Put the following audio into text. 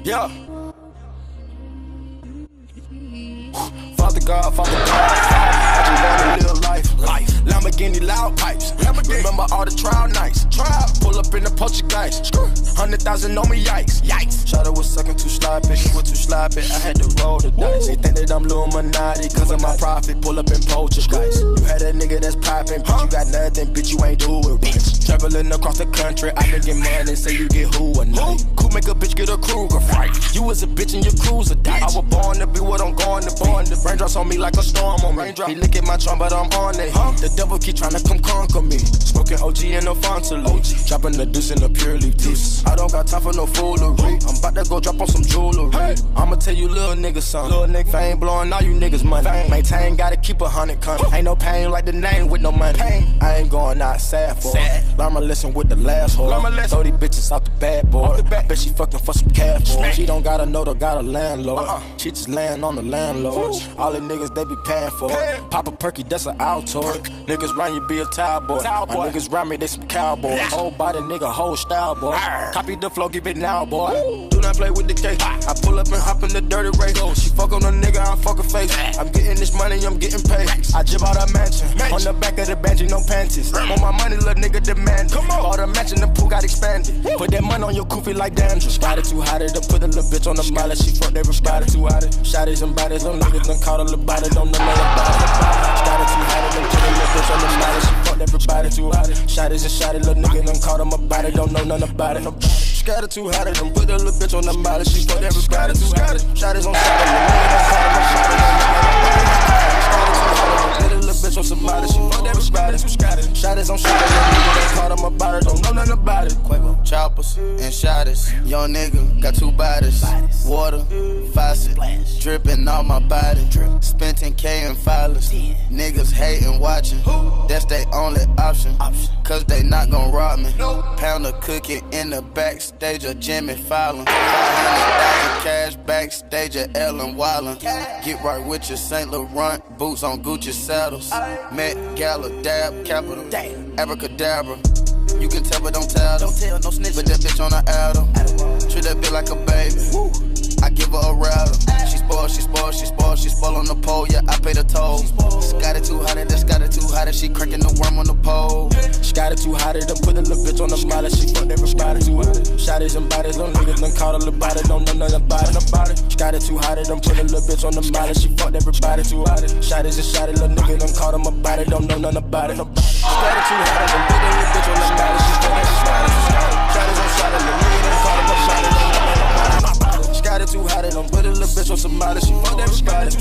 Yeah. Father God, I just wanna live life. Lamborghini loud pipes. Remember all the trial nights. Pull up in the Poltergeist. 100,000 on me, yikes. Shawty was sucking too sloppy, she was too sloppy. I had to roll the dice. They think that I'm Illuminati, cause of my profit. Pull up in Poltergeist. You had a nigga that's popping, bitch, you got nothing, bitch, you ain't do it right. Traveling across the country, I can get money, say you get who or not. Cool make a bitch get a Kruger fight. You was a bitch and your cruiser died. I was born to be what I'm going to be. The raindrops on me like a storm on me. He look at my charm, but I'm on it. The devil keep trying to come conquer me. Smoking OG and a Fontaine. Dropping the deuce in a pure leaf deuce. I don't got time for no foolery. I'm about to go drop on some jewelry. I'ma tell you little niggas something. Little nigga fame blowing all you niggas money. Maintain, gotta keep 100 coming. Ain't no pain like the name with no money. I ain't going out sad for it. Learn my lesson with the last whore. Throw these bitches out the bad boy. I bet she fucking for some cash for it. She don't gotta know they got a landlord. She just laying on the landlord. All the niggas they be paying for it. Pop a perky, that's an Altoid. Niggas round you be a towel boy. My niggas round me, they some cowboys. Whole body nigga, whole style boy. Copy the flow, give it now boy. Do not play with the cake. I pull up and hop in the dirty race. She fuck on a nigga, I fuck her face. I'm getting this money, I'm getting paid. I jib out a mansion. On the back of the bench, no panties. Want my money, little nigga demand. Bought a mansion, the pool got expanded. Put that money on your koofy like dandruff. Got it too hot, to put a little bitch on the molly. She fucked everybody too hot. Shotties and bodies, them niggas done caught a little body, don't know nothing about it. Got it too hot, done put a little bitch on the molly. She fucked everybody too hot. Shotties and shotty, little nigga done caught him about it, don't know nothing about it. Got it too hot, done put a little bitch on the molly. She fucked everybody too hot. Shotties on shotty, little nigga done caught him about it. Put a little bitch on somebody, she fucked everybody. Shotties on shotty, little nigga done caught him about it, don't know nothing about it. Quavo. Choppers and shotters, young nigga got two bodies. Water, faucet, dripping on my body. Spent 10K in filers. Niggas hating, watching. That's their only option. Cause they not gon' rob me. Pound of cookie in the backstage of Jimmy Fallon. 500,000 cash backstage of Ellen Wildin. Get right with your St. Laurent boots on Gucci saddles. Met Gala, dab, capital, abracadabra. You can tell but don't tell them. Don't tell, no snitch. Put that bitch on her Adam. Treat that bitch like a baby. I give her a rattle. She spoiled on the pole, yeah, I pay the toll. Got it too hot, that's got it too hot, she cranking the worm on the pole. She got it too hot, done put a little bitch on the molly. She fucked everybody too hot. Shotties and bodies, little niggas done caught a little body, don't know nothing about it. She got it too hot, done put a little bitch on the molly. She fucked everybody too hot. Shotties and shotty, little nigga done caught him about it, don't know nothing about it. She got it too hot, done put a little bitch on the molly. She fucked everybody. Shotties and shotty, little nigga done caught him about it. Got it too hot, don't put a little bitch on somebody. She fucked everybody.